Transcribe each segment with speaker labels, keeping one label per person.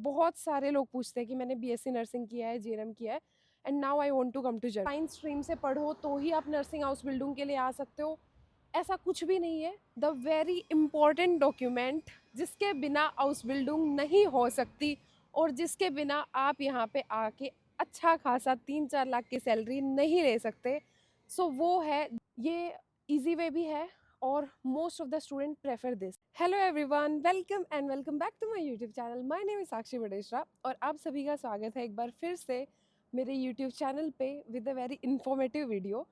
Speaker 1: बहुत सारे लोग पूछते हैं कि मैंने बीएससी नर्सिंग किया है, जीएनएम किया है and now I want to come to Germany. Science stream से पढ़ो तो ही आप नर्सिंग हाउस बिल्डिंग के लिए आ सकते हो, ऐसा कुछ भी नहीं है। द वेरी इम्पॉर्टेंट डॉक्यूमेंट जिसके बिना हाउस बिल्डिंग नहीं हो सकती और जिसके बिना आप यहाँ पे आके अच्छा खासा 3-4 लाख की सैलरी नहीं ले सकते, सो वो है, ये इजी वे भी है और most of the student prefer this. Hello everyone, welcome back to my YouTube channel. My name is Sakshi Badeshra और आप सभी का स्वागत है एक बार फिर से मेरे यूट्यूब चैनल पे with a very informative video.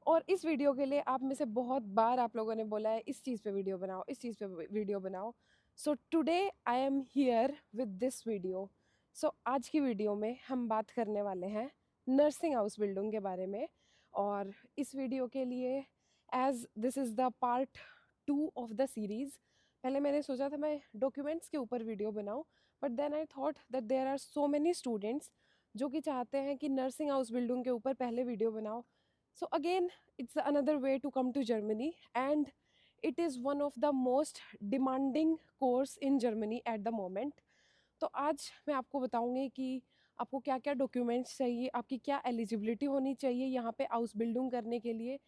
Speaker 1: और इस वीडियो के लिए आप में से बहुत बार आप लोगों ने बोला है इस चीज़ पे वीडियो बनाओ, इस चीज़ पे वीडियो बनाओ। So today I am here with this video. सो आज की वीडियो में हम बात करने वाले हैं नर्सिंग हाउस बिल्डिंग के बारे में। और इस वीडियो के लिए as this is the part 2 of the series, पहले मैंने सोचा था मैं डॉक्यूमेंट्स के ऊपर वीडियो बनाऊं, but then I thought that there are so many students जो कि चाहते हैं कि नर्सिंग हाउस बिल्डिंग के ऊपर पहले वीडियो बनाओ। So again it's another way to come to Germany and it is one of the most demanding course in Germany at the moment. तो आज मैं आपको बताऊंगी कि आपको क्या क्या डॉक्यूमेंट्स चाहिए, आपकी क्या एलिजिबिलिटी होनी चाहिए यहाँ पे हाउस बिल्डिंग करने के लिए,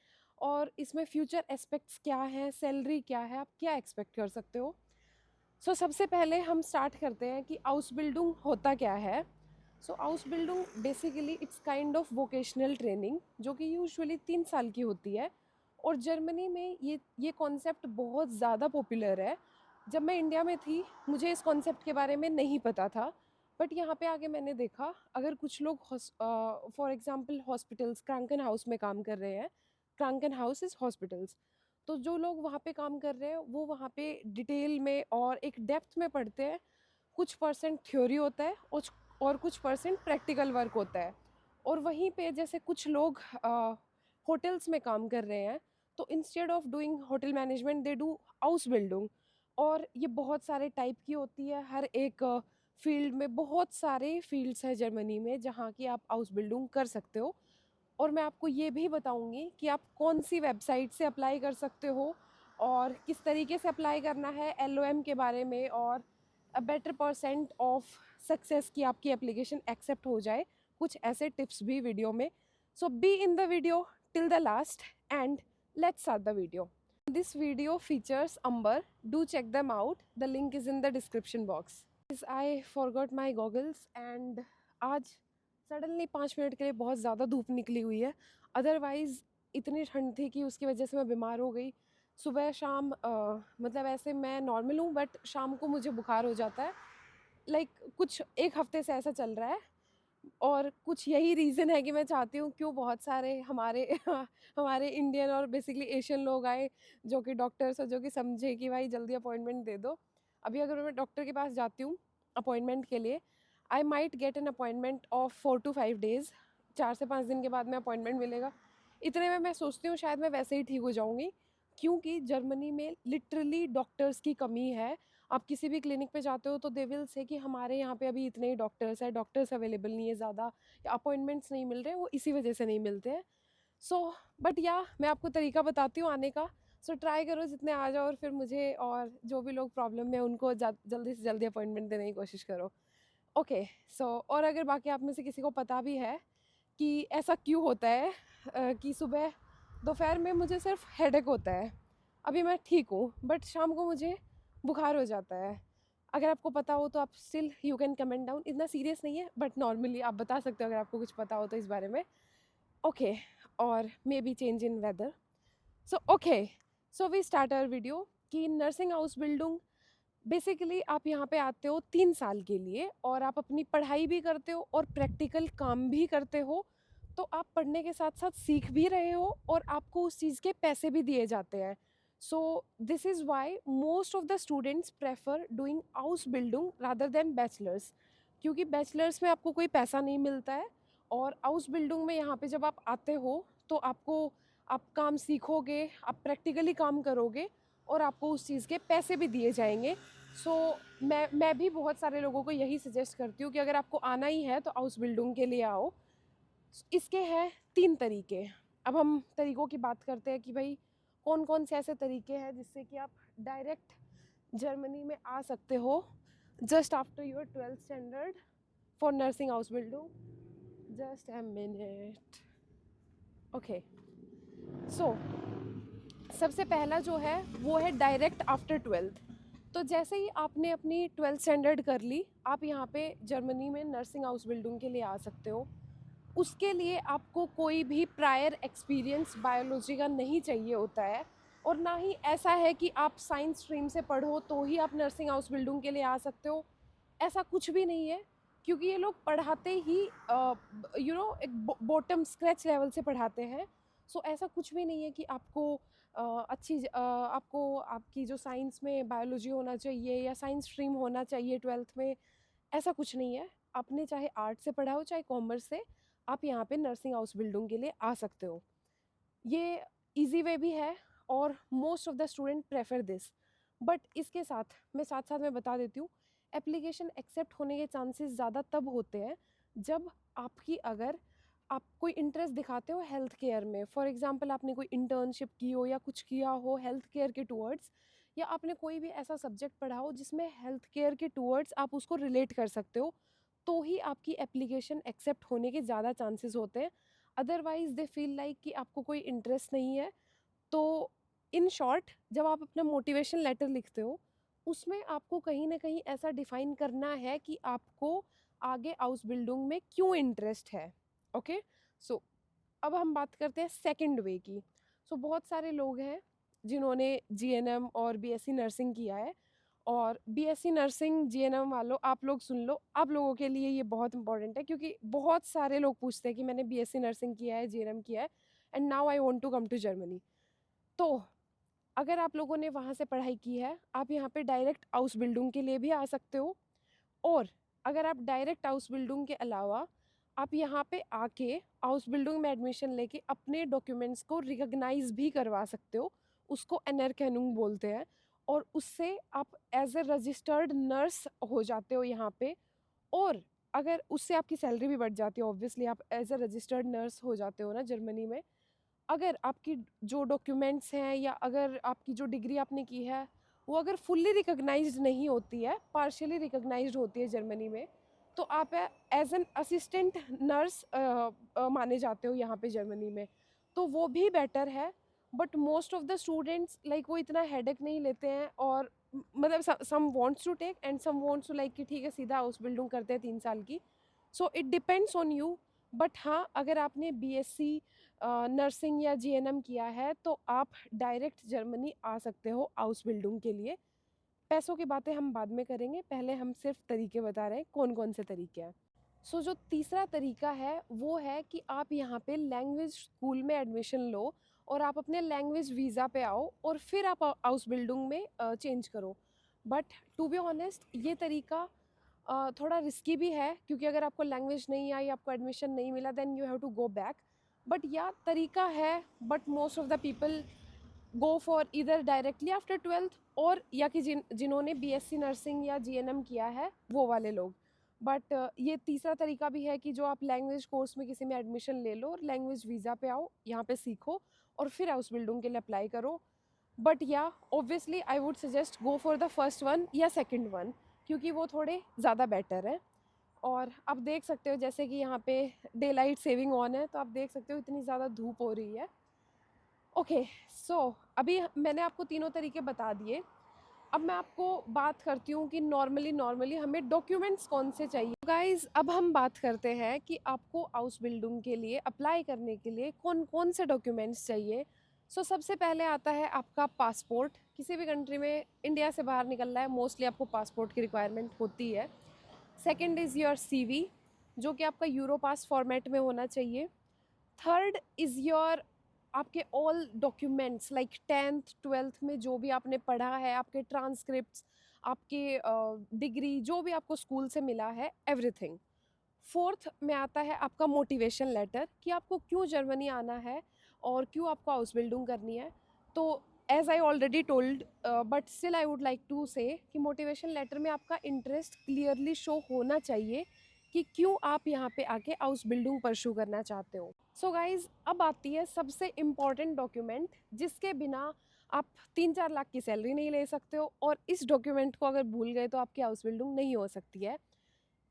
Speaker 1: और इसमें फ्यूचर एस्पेक्ट्स क्या हैं, सैलरी क्या है, आप क्या एक्सपेक्ट कर सकते हो। सो सबसे पहले हम स्टार्ट करते हैं कि हाउस बिल्डिंग होता क्या है। So house building basically it's kind of vocational training जो कि यूजुअली 3 साल की होती है। और जर्मनी में ये कॉन्सेप्ट बहुत ज़्यादा पॉपुलर है। जब मैं इंडिया में थी मुझे इस कॉन्सेप्ट के बारे में नहीं पता था, बट यहाँ पे आके मैंने देखा अगर कुछ लोग फॉर एग्जांपल हॉस्पिटल्स, क्रांकन हाउस में काम कर रहे हैं। क्रांकन हाउस इज़ हॉस्पिटल्स। तो जो लोग वहाँ पे काम कर रहे हैं वो वहाँ पे डिटेल में और एक डेप्थ में पढ़ते हैं। कुछ परसेंट थ्योरी होता है और कुछ परसेंट प्रैक्टिकल वर्क होता है। और वहीं पे जैसे कुछ लोग होटल्स में काम कर रहे हैं, तो instead of doing hotel management they do house building. और ये बहुत सारे टाइप की होती है, हर एक फील्ड में बहुत सारे फील्ड्स हैं जर्मनी में जहाँ की आप हाउस बिल्डिंग कर सकते हो। और मैं आपको ये भी बताऊंगी कि आप कौन सी वेबसाइट से अप्लाई कर सकते हो और किस तरीके से अप्लाई करना है, एलओएम के बारे में, और a better percent of success की आपकी एप्लीकेशन एक्सेप्ट हो जाए, कुछ ऐसे टिप्स भी वीडियो में। So be in the video till the last end let's start the video. This video features Amber, do check them out, the link is in the description box. I forgot my goggles and आज suddenly 5 minute के लिए बहुत ज़्यादा धूप निकली हुई है। Otherwise इतनी ठंड थी कि उसकी वजह से मैं बीमार हो गई। सुबह शाम मतलब ऐसे मैं नॉर्मल हूँ बट शाम को मुझे बुखार हो जाता है। लाइक कुछ एक हफ्ते से ऐसा चल रहा है। और कुछ यही रीज़न है कि मैं चाहती हूँ क्यों बहुत सारे हमारे हमारे इंडियन और बेसिकली एशियन लोग आए जो कि डॉक्टर्स हो, जो कि समझे कि भाई जल्दी अपॉइंटमेंट दे दो। अभी अगर मैं डॉक्टर के पास जाती हूँ अपॉइंटमेंट के लिए, I might get an appointment of 4 to 5 days। 4 से 5 दिन के बाद में अपॉइंटमेंट मिलेगा। इतने में मैं सोचती हूँ शायद मैं वैसे ही ठीक हो जाऊँगी, क्योंकि जर्मनी में लिटरली डॉक्टर्स की कमी है। आप किसी भी क्लिनिक पे जाते हो तो दे विल से कि हमारे यहाँ पे अभी इतने ही डॉक्टर्स हैं, डॉक्टर्स अवेलेबल नहीं है ज़्यादा, या अपॉइंटमेंट्स नहीं मिल रहे, वो इसी वजह से नहीं मिलते हैं। सो बट या मैं आपको तरीका बताती हूँ आने का। सो ट्राई करो जितने आ जाओ, और फिर मुझे और जो भी लोग प्रॉब्लम में उनको जल्दी से जल्दी अपॉइंटमेंट देने की कोशिश करो। ओके। सो और अगर बाकी आप में से किसी को पता भी है कि ऐसा क्यों होता है कि सुबह दोपहर में मुझे सिर्फ हेडेक होता है, अभी मैं ठीक हूँ बट शाम को मुझे बुखार हो जाता है। अगर आपको पता हो तो आप still you can comment down. इतना सीरियस नहीं है बट नॉर्मली आप बता सकते हो अगर आपको कुछ पता हो तो इस बारे में। ओके। और maybe change in weather. So okay, so we start our video कि नर्सिंग हाउस बिल्डिंग बेसिकली आप यहाँ पे आते हो 3 साल के लिए और आप अपनी पढ़ाई भी करते हो और प्रैक्टिकल काम भी करते हो। तो आप पढ़ने के साथ साथ सीख भी रहे हो और आपको उस चीज़ के पैसे भी दिए जाते हैं। So this is why most of the students prefer doing house building rather than bachelors, क्योंकि बैचलर्स में आपको कोई पैसा नहीं मिलता है। और हाउस बिल्डिंग में यहाँ पे जब आप आते हो तो आप काम सीखोगे, आप प्रैक्टिकली काम करोगे और आपको उस चीज़ के पैसे भी दिए जाएंगे। सो मैं भी बहुत सारे लोगों को यही सजेस्ट करती हूँ कि अगर आपको आना ही है तो हाउस बिल्डिंग के लिए आओ। इसके हैं 3 तरीके। अब हम तरीक़ों की बात करते हैं कि भाई कौन कौन से ऐसे तरीके हैं जिससे कि आप डायरेक्ट जर्मनी में आ सकते हो just after your 12th standard for nursing Ausbildung. Just a minute. Okay. So सबसे पहला जो है वो है डायरेक्ट आफ्टर 12th। तो जैसे ही आपने अपनी 12th स्टैंडर्ड कर ली, आप यहाँ पे जर्मनी में नर्सिंग Ausbildung के लिए आ सकते हो। उसके लिए आपको कोई भी प्रायर एक्सपीरियंस बायोलॉजी का नहीं चाहिए होता है, और ना ही ऐसा है कि आप साइंस स्ट्रीम से पढ़ो तो ही आप नर्सिंग Ausbildung के लिए आ सकते हो। ऐसा कुछ भी नहीं है, क्योंकि ये लोग पढ़ाते ही एक बॉटम स्क्रैच लेवल से पढ़ाते हैं। सो ऐसा कुछ भी नहीं है कि आपको आपको आपकी जो साइंस में बायोलॉजी होना चाहिए या साइंस स्ट्रीम होना चाहिए 12th में, ऐसा कुछ नहीं है। आपने चाहे आर्ट से पढ़ा हो चाहे कॉमर्स से, आप यहाँ पे नर्सिंग Ausbildung के लिए आ सकते हो। ये इजी वे भी है और most of the student prefer this. But इसके साथ मैं बता देती हूँ, एप्लीकेशन एक्सेप्ट होने के चांसेस ज़्यादा तब होते हैं जब अगर आप कोई इंटरेस्ट दिखाते हो हेल्थ केयर में। फॉर एग्जांपल आपने कोई इंटर्नशिप की हो या कुछ किया हो हेल्थ केयर के टूवर्ड्स, या आपने कोई भी ऐसा सब्जेक्ट पढ़ा हो जिसमें हेल्थ केयर के टूवर्ड्स आप उसको रिलेट कर सकते हो, तो ही आपकी एप्लीकेशन एक्सेप्ट होने के ज़्यादा चांसेस होते हैं। अदरवाइज़ दे फील लाइक कि आपको कोई इंटरेस्ट नहीं है। तो इन शॉर्ट, जब आप अपना मोटिवेशन लेटर लिखते हो, उसमें आपको कहीं ना कहीं ऐसा डिफाइन करना है कि आपको आगे Ausbildung में क्यों इंटरेस्ट है। ओके, सो अब हम बात करते हैं सेकंड वे की। सो बहुत सारे लोग हैं जिन्होंने GNM और BSc नर्सिंग किया है, और BSc नर्सिंग GNM वालों, आप लोग सुन लो, आप लोगों के लिए ये बहुत इंपॉर्टेंट है, क्योंकि बहुत सारे लोग पूछते हैं कि मैंने BSc नर्सिंग किया है, GNM किया है, and now I want to come to Germany. तो अगर आप लोगों ने वहाँ से पढ़ाई की है, आप यहाँ पे डायरेक्ट Ausbildung के लिए भी आ सकते हो, और अगर आप डायरेक्ट Ausbildung के अलावा आप यहाँ पे आके Ausbildung में एडमिशन लेके अपने डॉक्यूमेंट्स को रिकॉग्नाइज भी करवा सकते हो। उसको Anerkennung बोलते हैं, और उससे आप एज ए रजिस्टर्ड नर्स हो जाते हो यहाँ पे। और अगर उससे आपकी सैलरी भी बढ़ जाती है, ऑब्वियसली आप एज ए रजिस्टर्ड नर्स हो जाते हो ना जर्मनी में। अगर आपकी जो डॉक्यूमेंट्स हैं या अगर आपकी जो डिग्री आपने की है वो अगर फुल्ली रिकॉग्नाइज्ड नहीं होती है, पार्शियली रिकॉग्नाइज्ड होती है जर्मनी में, तो आप एज एन असिस्टेंट नर्स माने जाते हो यहाँ पे जर्मनी में। तो वो भी बेटर है। But most of the students like वो इतना हेडेक नहीं लेते हैं, और मतलब some wants to take and some wants to like कि ठीक है सीधा Ausbildung करते हैं 3 साल की। So it depends on you. But हाँ, अगर आपने BSc नर्सिंग या GNM किया है तो आप डायरेक्ट जर्मनी आ सकते हो Ausbildung के लिए। पैसों की बातें हम बाद में करेंगे, पहले हम सिर्फ तरीके बता रहे हैं कौन कौन से तरीके हैं। सो जो तीसरा तरीका है वो है कि आप यहाँ पे लैंग्वेज स्कूल में एडमिशन लो, और आप अपने लैंग्वेज वीज़ा पे आओ, और फिर आप Ausbildung में चेंज करो। बट टू बी ऑनेस्ट, ये तरीका थोड़ा रिस्की भी है, क्योंकि अगर आपको लैंग्वेज नहीं आई, आपको एडमिशन नहीं मिला, then you have to go back. But yeah तरीका है, but most of the people go for इधर डायरेक्टली आफ्टर 12th, और या कि जिन्होंने BSc नर्सिंग या GNM किया है वो वाले लोग। बट ये तीसरा तरीका भी है कि जो आप लैंग्वेज कोर्स में किसी में एडमिशन ले लो और लैंग्वेज वीज़ा पे आओ, यहाँ पे सीखो, और फिर Ausbildung के लिए अप्लाई करो। बट या obviously I would suggest go for the first one या सेकेंड वन, क्योंकि वो थोड़े ज़्यादा बेटर है। और आप देख सकते हो जैसे कि यहाँ पे डे लाइट सेविंग ऑन है, तो आप देख सकते हो इतनी ज़्यादा धूप हो रही है। ओके, सो अभी मैंने आपको तीनों तरीके बता दिए। अब मैं आपको बात करती हूँ कि नॉर्मली हमें डॉक्यूमेंट्स कौन से चाहिए। गाइस, अब हम बात करते हैं कि आपको Ausbildung के लिए अप्लाई करने के लिए कौन कौन से डॉक्यूमेंट्स चाहिए। सो सबसे पहले आता है आपका पासपोर्ट। किसी भी कंट्री में इंडिया से बाहर निकलना है, मोस्टली आपको पासपोर्ट की रिक्वायरमेंट होती है। सेकेंड इज़ योर CV, जो कि आपका यूरोपास फॉर्मेट में होना चाहिए। थर्ड इज़ योर आपके all documents like 10th 12th में जो भी आपने पढ़ा है, आपके ट्रांसक्रिप्ट्स, आपके डिग्री, जो भी आपको स्कूल से मिला है, एवरीथिंग। फोर्थ में आता है आपका मोटिवेशन लेटर, कि आपको क्यों जर्मनी आना है और क्यों आपको Ausbildung करनी है। तो as I already told, but still I would like to say कि मोटिवेशन लेटर में आपका इंटरेस्ट क्लियरली शो होना चाहिए कि क्यों आप यहाँ पे आके Ausbildung परस्यू करना चाहते हो। सो गाइज, अब आती है सबसे इम्पॉर्टेंट डॉक्यूमेंट, जिसके बिना आप 3-4 लाख की सैलरी नहीं ले सकते हो, और इस डॉक्यूमेंट को अगर भूल गए तो आपकी हाउस बिल्डिंग नहीं हो सकती है,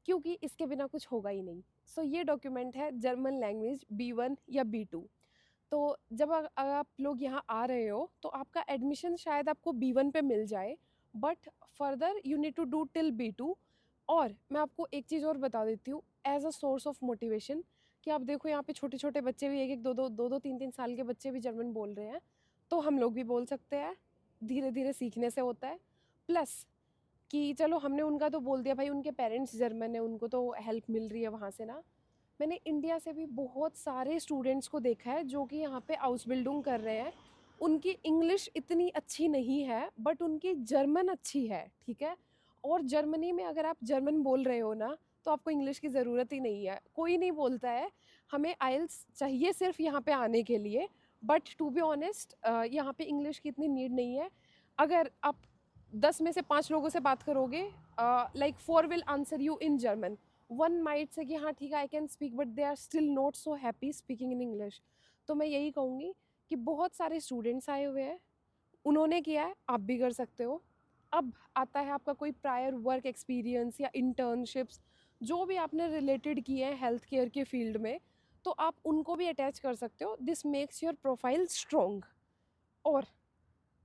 Speaker 1: क्योंकि इसके बिना कुछ होगा ही नहीं। सो ये डॉक्यूमेंट है जर्मन लैंग्वेज B1 या B2। तो जब अगर आप लोग यहाँ आ रहे हो तो आपका एडमिशन शायद आपको B1 पे मिल जाए, but further you need to do till B2। और मैं आपको एक चीज़ और बता देती हूँ as a source of motivation, कि आप देखो यहाँ पे छोटे छोटे बच्चे भी, एक एक दो दो 3-3 साल के बच्चे भी जर्मन बोल रहे हैं, तो हम लोग भी बोल सकते हैं। धीरे धीरे सीखने से होता है। प्लस कि चलो हमने उनका तो बोल दिया, भाई उनके पेरेंट्स जर्मन है, उनको तो हेल्प मिल रही है वहाँ से ना। मैंने इंडिया से भी बहुत सारे स्टूडेंट्स को देखा है जो कि यहाँ पे हाउस बिल्डिंग कर रहे हैं। उनकी इंग्लिश इतनी अच्छी नहीं है, बट उनकी जर्मन अच्छी है, ठीक है। और जर्मनी में अगर आप जर्मन बोल रहे हो ना, तो आपको इंग्लिश की ज़रूरत ही नहीं है, कोई नहीं बोलता है। हमें आइल्स चाहिए सिर्फ यहाँ पे आने के लिए, बट टू बी ऑनेस्ट यहाँ पे इंग्लिश की इतनी नीड नहीं है। अगर आप 10 में से 5 लोगों से बात करोगे, like 4 will answer you in German, 1 might say कि हाँ ठीक है I can speak, but they are still not so happy speaking in English. तो मैं यही कहूँगी कि बहुत सारे स्टूडेंट्स आए हुए हैं, उन्होंने किया है, आप भी कर सकते हो। अब आता है आपका कोई प्रायर वर्क एक्सपीरियंस या इंटर्नशिप्स, जो भी आपने रिलेटेड किए हैं हेल्थ केयर के फील्ड में, तो आप उनको भी अटैच कर सकते हो। This makes your profile strong. और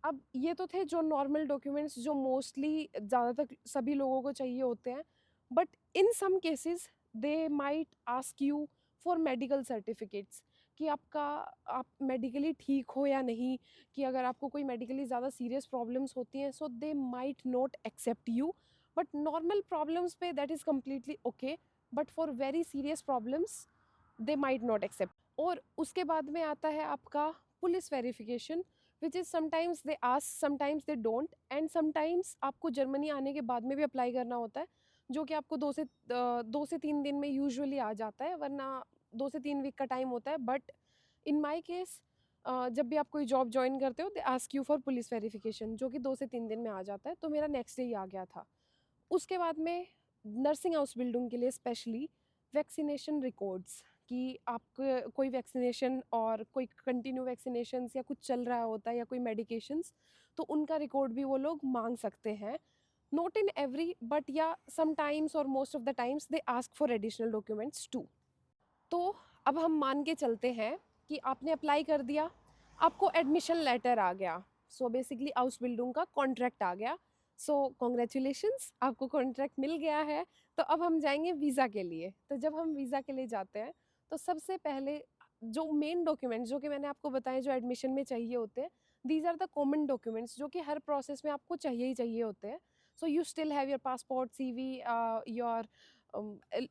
Speaker 1: अब ये तो थे जो नॉर्मल डॉक्यूमेंट्स जो मोस्टली ज़्यादातर सभी लोगों को चाहिए होते हैं, but in some cases they might ask you for medical certificates, कि आपका आप मेडिकली ठीक हो या नहीं, कि अगर आपको कोई मेडिकली ज़्यादा सीरियस प्रॉब्लम्स होती हैं, so they might not accept you. But normal problems पे that is completely okay, but for very serious problems they might not accept. और उसके बाद में आता है आपका police verification, which is sometimes they ask, sometimes they don't, and sometimes आपको Germany आने के बाद में भी अप्लाई करना होता है, जो कि आपको 2 से 3 दिन में यूजुअली आ जाता है, वरना 2 से 3 वीक का टाइम होता है। बट इन माई केस जब भी आप कोई जॉब ज्वाइन करते हो, they ask you for police verification, जो कि 2 से 3 दिन में आ जाता है, तो मेरा नेक्स्ट डे ही आ गया था। उसके बाद में नर्सिंग हाउस बिल्डिंग के लिए स्पेशली वैक्सीनेशन रिकॉर्ड्स, कि आपको कोई वैक्सीनेशन और कोई कंटिन्यू वैक्सीनेशंस या कुछ चल रहा होता है या कोई मेडिकेशंस, तो उनका रिकॉर्ड भी वो लोग मांग सकते हैं। Not in every, but yeah sometimes और most of the times they ask for additional documents too. तो अब हम मान के चलते हैं कि आपने अप्लाई कर दिया, आपको एडमिशन लेटर आ गया, सो बेसिकली हाउस बिल्डिंग का कॉन्ट्रैक्ट आ गया। सो कॉन्ग्रेचुलेशंस, आपको कॉन्ट्रैक्ट मिल गया है। तो अब हम जाएंगे वीज़ा के लिए। तो जब हम वीज़ा के लिए जाते हैं, तो सबसे पहले जो मेन डॉक्यूमेंट्स जो कि मैंने आपको बताए जो एडमिशन में चाहिए होते हैं, these are the common documents जो कि हर प्रोसेस में आपको चाहिए ही चाहिए होते हैं। So you still have your passport, CV, your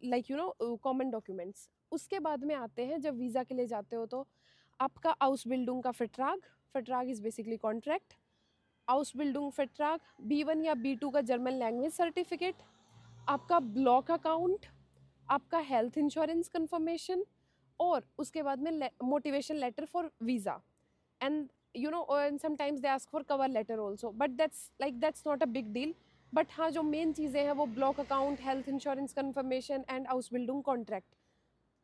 Speaker 1: like you know common documents. उसके बाद में आते हैं जब वीज़ा के लिए जाते हो, तो आपका हाउस बिल्डिंग का फिट्राग is basically contract, house building फिट्राग, B1 या B2 का जर्मन लैंग्वेज सर्टिफिकेट, आपका ब्लॉक अकाउंट, आपका हेल्थ इंश्योरेंस कंफर्मेशन, और उसके बाद में motivation letter for visa. And you know and sometimes they ask for cover letter also, but that's not a big deal. But हाँ, जो main चीज़ें हैं वो block account, health insurance confirmation and house building contract,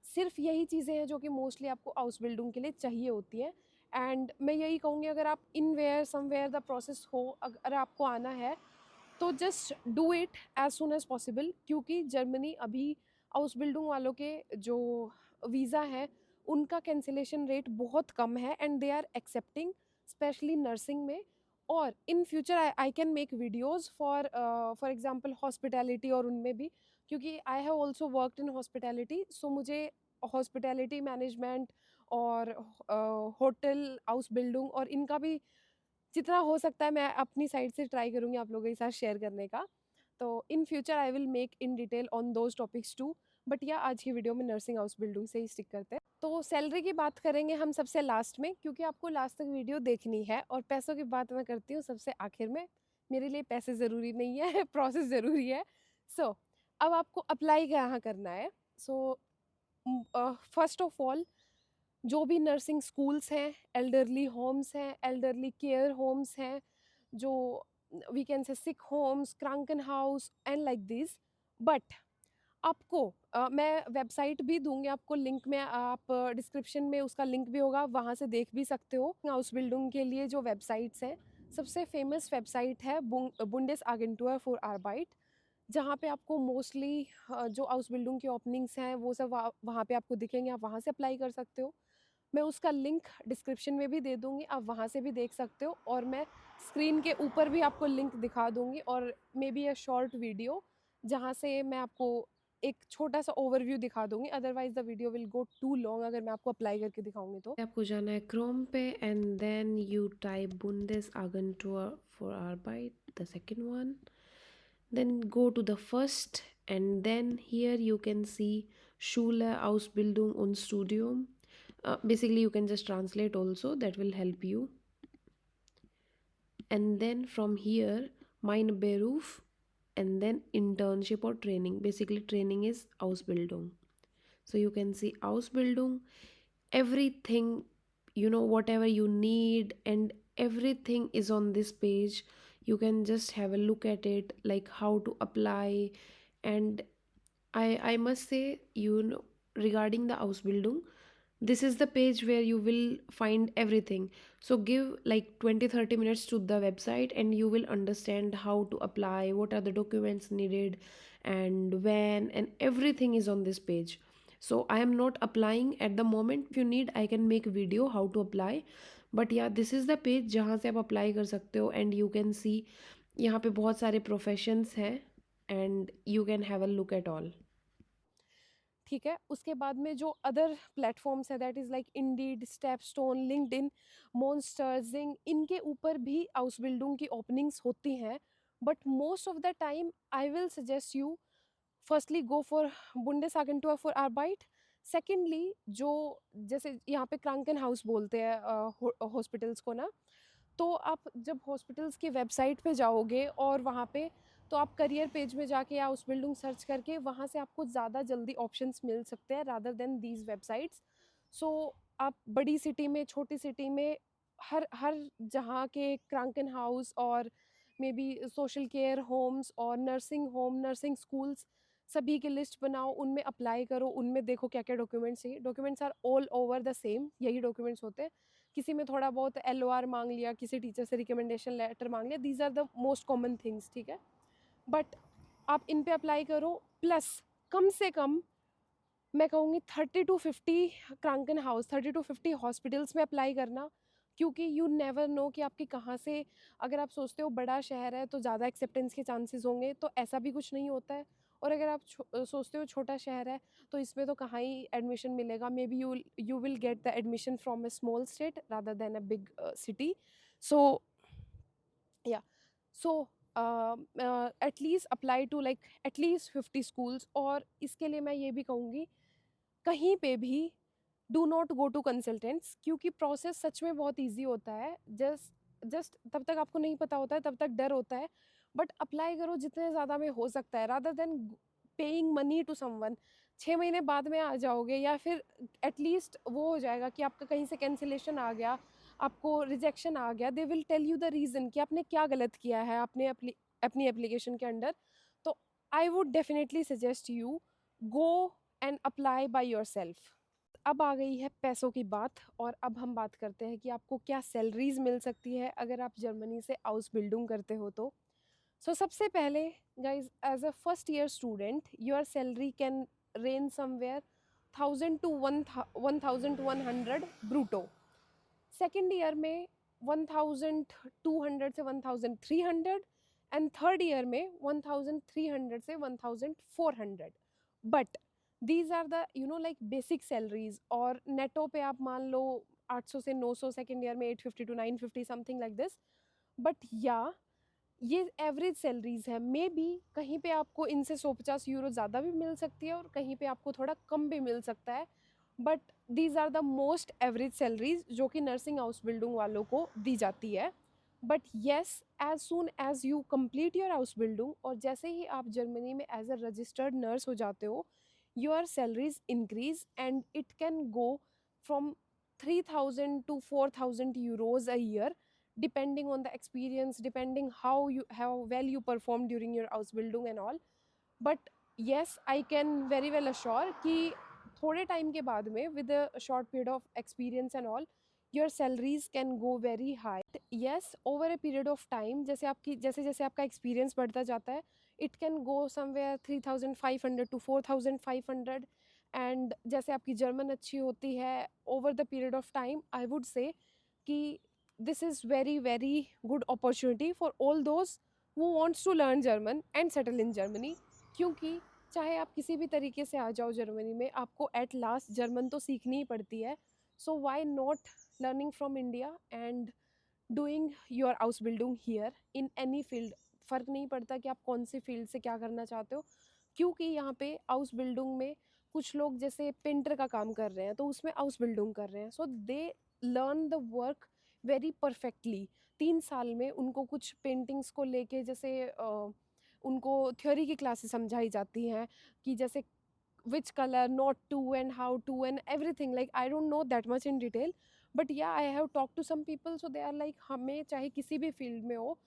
Speaker 1: सिर्फ यही चीज़ें हैं जो कि मोस्टली आपको हाउस बिल्डिंग के लिए चाहिए होती है। एंड मैं यही कहूँगी, अगर आप in where somewhere the process हो, अगर आपको आना है, तो just do it as soon as possible, क्योंकि जर्मनी अभी हाउस बिल्डिंग वालों के जो वीज़ा है उनका कैंसिलेशन रेट बहुत कम है, and they are accepting specially nursing में। और in future I can make videos for example hospitality, और उनमें भी, क्योंकि I have also worked in hospitality, so मुझे हॉस्पिटैलिटी मैनेजमेंट और होटल हाउस बिल्डिंग और इनका भी जितना हो सकता है मैं अपनी साइड से ट्राई करूँगी आप लोगों के साथ शेयर करने का। तो in future I will make in detail on those topics too, but yeah आज की वीडियो में नर्सिंग हाउस बिल्डिंग से ही स्टिक करते हैं। तो सैलरी की बात करेंगे हम सबसे लास्ट में, क्योंकि आपको लास्ट तक वीडियो देखनी है, और पैसों की बात मैं करती हूँ सबसे आखिर में। मेरे लिए पैसे ज़रूरी नहीं है, प्रोसेस ज़रूरी है। सो अब आपको अप्लाई कहाँ करना है। सो फर्स्ट ऑफ ऑल, जो भी नर्सिंग स्कूल्स हैं, एल्डरली होम्स हैं, एल्डरली केयर होम्स हैं, जो we can say sick homes, क्रांकन हाउस एंड लाइक दिस, बट आपको मैं वेबसाइट भी दूँगी आपको लिंक में, आप डिस्क्रिप्शन में उसका लिंक भी होगा, वहाँ से देख भी सकते हो। हाउस बिल्डिंग के लिए जो वेबसाइट्स हैं, सबसे फेमस वेबसाइट है बुंडेसआगेंटुर फॉर आर्बाइट, जहाँ पे आपको मोस्टली जो हाउस बिल्डिंग की ओपनिंग्स हैं वो सब वहाँ पे आपको दिखेंगे, आप वहाँ से अप्लाई कर सकते हो। मैं उसका लिंक डिस्क्रिप्शन में भी दे दूँगी, आप वहाँ से भी देख सकते हो, और मैं स्क्रीन के ऊपर भी आपको लिंक दिखा दूँगी, और may be a short video जहाँ से मैं आपको एक छोटा सा ओवरव्यू दिखा दूँगी, otherwise the video will go too long अगर मैं आपको अप्लाई करके दिखाऊँगी तो।
Speaker 2: आपको जाना है क्रोम पे एंड देन यू टाइप बुंदेसआगेंटुर फॉर आर्बाइट, the second one, then go to the first, and then here you can see Schule Ausbildung und Studium. Basically you can just translate also, that will help you. And then from here mein Beruf, and then internship or training. Basically training is Ausbildung. So you can see Ausbildung, everything, you know, whatever you need and everything is on this page. You can just have a look at it, like how to apply. And I must say, you know, regarding the Ausbildung, this is the page where you will find everything. So give like 20-30 minutes to the website and you will understand how to apply, what are the documents needed, and when, and everything is on this page. So I am not applying at the moment. If you need, I can make video how to apply. But yeah, this is the page जहाँ से आप apply कर सकते हो, and you can see यहाँ पे बहुत सारे professions हैं, and you can have a look at all.
Speaker 1: ठीक है, उसके बाद में जो अदर प्लेटफॉर्म्स है that is like Indeed, StepStone, LinkedIn, Monster, Xing, इनके ऊपर भी हाउस बिल्डिंग की ओपनिंग्स होती हैं, but most of the time I will suggest you firstly go for बुंडेसआगेंटुर फॉर आर्बाइट। सेकेंडली जो जैसे यहाँ पे क्रांकन हाउस बोलते हैं हॉस्पिटल्स को ना, तो आप जब हॉस्पिटल्स की वेबसाइट पे जाओगे और वहाँ पे तो आप करियर पेज में जाके या उस बिल्डिंग सर्च करके वहाँ से आपको ज़्यादा जल्दी ऑप्शंस मिल सकते हैं रादर देन दीज वेबसाइट्स। सो आप बड़ी सिटी में, छोटी सिटी में, हर हर जहाँ के क्रांकन हाउस और may be social care homes और नर्सिंग होम, नर्सिंग स्कूल्स, सभी की लिस्ट बनाओ, उनमें अप्लाई करो, उनमें देखो क्या क्या डॉक्यूमेंट्स चाहिए। Documents are all over the same, यही डॉक्यूमेंट्स होते हैं। किसी में थोड़ा बहुत LOR मांग लिया, किसी टीचर से रिकमेंडेशन लेटर मांग लिया, these are the most common things, ठीक है। बट आप इन पे अप्लाई करो, प्लस कम से कम मैं कहूँगी 30 to 50 क्रांकन हाउस, 30 to 50 हॉस्पिटल्स में अप्लाई करना, क्योंकि यू नेवर नो कि आपकी कहाँ से, अगर आप सोचते हो बड़ा शहर है तो ज़्यादा एक्सेप्टेंस के चांसेस होंगे, तो ऐसा भी कुछ नहीं होता है। और अगर आप सोचते हो छोटा शहर है तो इसमें तो कहाँ ही एडमिशन मिलेगा, may be you will get the admission from a small state rather than a big city. So yeah, so at least apply to like at least 50 schools. और इसके लिए मैं ये भी कहूँगी, कहीं पे भी do not go to consultants, क्योंकि प्रोसेस सच में बहुत इजी होता है। जस्ट जस्ट तब तक आपको नहीं पता होता है, तब तक डर होता है, बट अप्लाई करो जितने ज़्यादा में हो सकता है, rather than paying money to someone. 6 महीने बाद में आ जाओगे, या फिर एटलीस्ट वो हो जाएगा कि आपका कहीं से कैंसिलेशन आ गया, आपको रिजेक्शन आ गया, they will tell you the reason कि आपने क्या गलत किया है अपने अपनी एप्लीकेशन के अंडर। तो I would definitely suggest you go and apply by your self. अब आ गई है पैसों की बात, और अब हम बात करते हैं कि आपको क्या सैलरीज मिल सकती है अगर आप जर्मनी से हाउस बिल्डिंग करते हो तो। सो सबसे पहले guys, as a first year student your salary can range somewhere 1000 to 1100 ब्रूटो। सेकेंड ईयर में 1200 से 1300, एंड थर्ड ईयर में 1300 से 1400। But these are the you know like basic salaries, और नेटो पे आप मान लो 800 से 900, सेकेंड ईयर में 850 to 950 something like this. But या ये एवरेज सैलरीज है, मे बी कहीं पे आपको इनसे 150 यूरो ज़्यादा भी मिल सकती है और कहीं पे आपको थोड़ा कम भी मिल सकता है, but these are the most average salaries जो कि नर्सिंग हाउस बिल्डिंग वालों को दी जाती है। But yes, as soon as you complete your house building, और जैसे ही आप जर्मनी में एज अ रजिस्टर्ड नर्स हो जाते हो, your salaries increase and it can go from 3000 to 4000 euros a year, depending on the experience, depending how well you perform during your house building and all. But yes I can very well assure कि थोड़े time के बाद में with a short period of experience and all your salaries can go very high. Yes, over a period of time जैसे जैसे आपका experience बढ़ता जाता है it can go somewhere 3,500 to 4,500. And जैसे आपकी जर्मन अच्छी होती है over the period of time I would say कि this is very very good opportunity for all those who wants to learn German and settle in Germany. क्योंकि चाहे आप किसी भी तरीके से आ जाओ जर्मनी में आपको एट लास्ट जर्मन तो सीखनी ही पड़ती है. So why not learning from India and doing your house building here in any field. फ़र्क नहीं पड़ता कि आप कौन सी फील्ड से क्या करना चाहते हो, क्योंकि यहाँ पे हाउस बिल्डिंग में कुछ लोग जैसे पेंटर का काम कर रहे हैं तो उसमें हाउस बिल्डिंग कर रहे हैं. So they learn the work very perfectly. 3 साल में उनको कुछ पेंटिंग्स को लेके जैसे उनको थ्योरी की क्लासेस समझाई जाती हैं कि जैसे which color not to and how to and everything. Like I don't know that much in detail, but yeah I have talked to some people, so they are like हमें चाहे किसी भी फील्ड में हो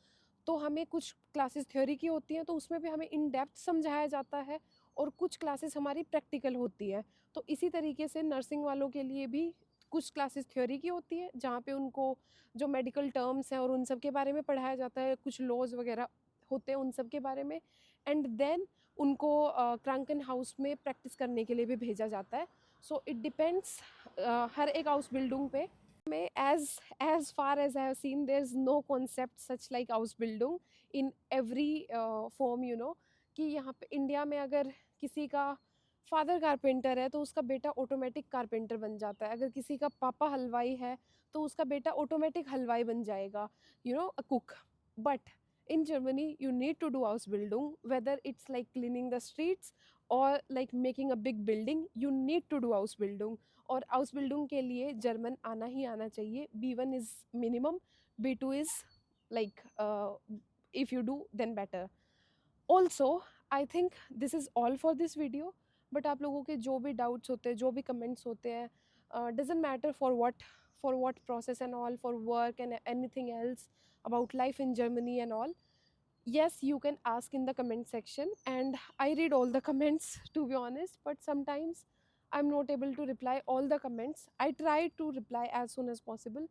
Speaker 1: तो हमें कुछ क्लासेस थ्योरी की होती हैं तो उसमें भी हमें इन डेप्थ समझाया जाता है और कुछ क्लासेस हमारी प्रैक्टिकल होती है. तो इसी तरीके से नर्सिंग वालों के लिए भी कुछ क्लासेस थ्योरी की होती है जहाँ पे उनको जो मेडिकल टर्म्स हैं और उन सब के बारे में पढ़ाया जाता है, कुछ लॉज वगैरह होते हैं उन सब के बारे में. एंड देन उनको क्रैंकन हाउस में प्रैक्टिस करने के लिए भी भेजा जाता है. सो इट डिपेंड्स हर एक हाउस बिल्डिंग पे. में as far as I have seen there's no concept such like house building in every form, you know. कि यहाँ पे इंडिया में अगर किसी का फादर कारपेंटर है तो उसका बेटा ऑटोमेटिक कारपेंटर बन जाता है. अगर किसी का पापा हलवाई है तो उसका बेटा ऑटोमेटिक हलवाई बन जाएगा, you know, a cook. But in Germany you need to do house building, whether it's like cleaning the streets or like making a big building, you need to do house building. और Ausbildung के लिए German आना ही आना चाहिए. B1 is minimum, B2 is like if you do then better. Also I think this is all for this video. But आप लोगों के जो भी डाउट्स होते हैं, जो भी कमेंट्स होते हैं, doesn't matter for what process and all, for work and anything else about life in Germany and all, yes you can ask in the comment section and I read all the comments to be honest, but sometimes I'm not able to reply all the comments. I try to reply as soon as possible,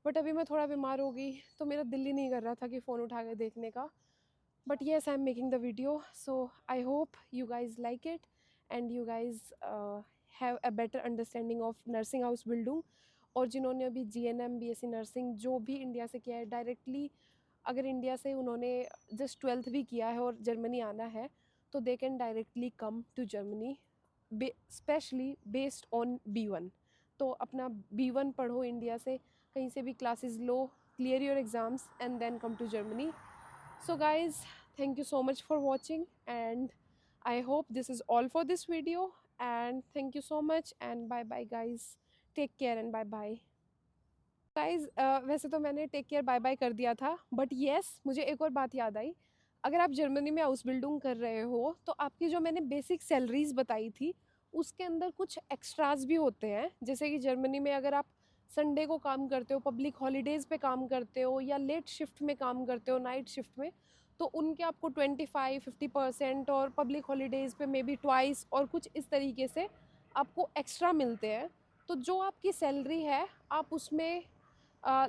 Speaker 1: but अभी मैं थोड़ा बीमार हो गई तो मेरा दिल ही नहीं कर रहा था कि फ़ोन उठा के देखने का. But yes, I'm making the video, so I hope you guys like it and you guys have a better understanding of nursing house building. और जिन्होंने अभी GNM BSc नर्सिंग जो भी इंडिया से किया है डायरेक्टली, अगर इंडिया से उन्होंने जस्ट 12th भी किया है और जर्मनी आना है तो they can directly come to Germany specially based on B1. तो अपना B1 पढ़ो इंडिया से, कहीं से भी क्लासेस लो, clear your exams and then come to Germany. So guys, thank you so much for watching and I hope this is all for this video and thank you so much and bye bye guys. Take care and bye bye. Guys वैसे तो मैंने take care bye bye कर दिया था, but yes मुझे एक और बात याद आई. अगर आप जर्मनी में हाउस बिल्डिंग कर रहे हो तो आपकी जो मैंने बेसिक सैलरीज बताई थी उसके अंदर कुछ एक्स्ट्राज भी होते हैं. जैसे कि जर्मनी में अगर आप संडे को काम करते हो, पब्लिक हॉलीडेज़ पे काम करते हो या लेट शिफ्ट में काम करते हो, नाइट शिफ्ट में, तो उनके आपको 25-50% और पब्लिक हॉलीडेज़ पे मे बी ट्वाइस और कुछ इस तरीके से आपको एक्स्ट्रा मिलते हैं. तो जो आपकी सैलरी है आप उसमें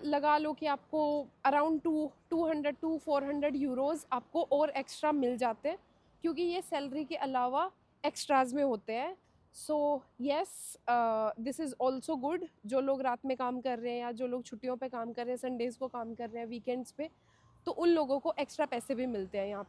Speaker 1: लगा लो कि आपको अराउंड 200 to 400 यूरोज़ आपको और एक्स्ट्रा मिल जाते हैं, क्योंकि ये सैलरी के अलावा एक्स्ट्राज में होते हैं. So yes, this is also good. जो लोग रात में काम कर रहे हैं या जो लोग छुट्टियों पे काम कर रहे हैं, संडेज़ को काम कर रहे हैं, वीकेंड्स पे, तो उन लोगों को एक्स्ट्रा पैसे भी मिलते हैं यहाँ पे.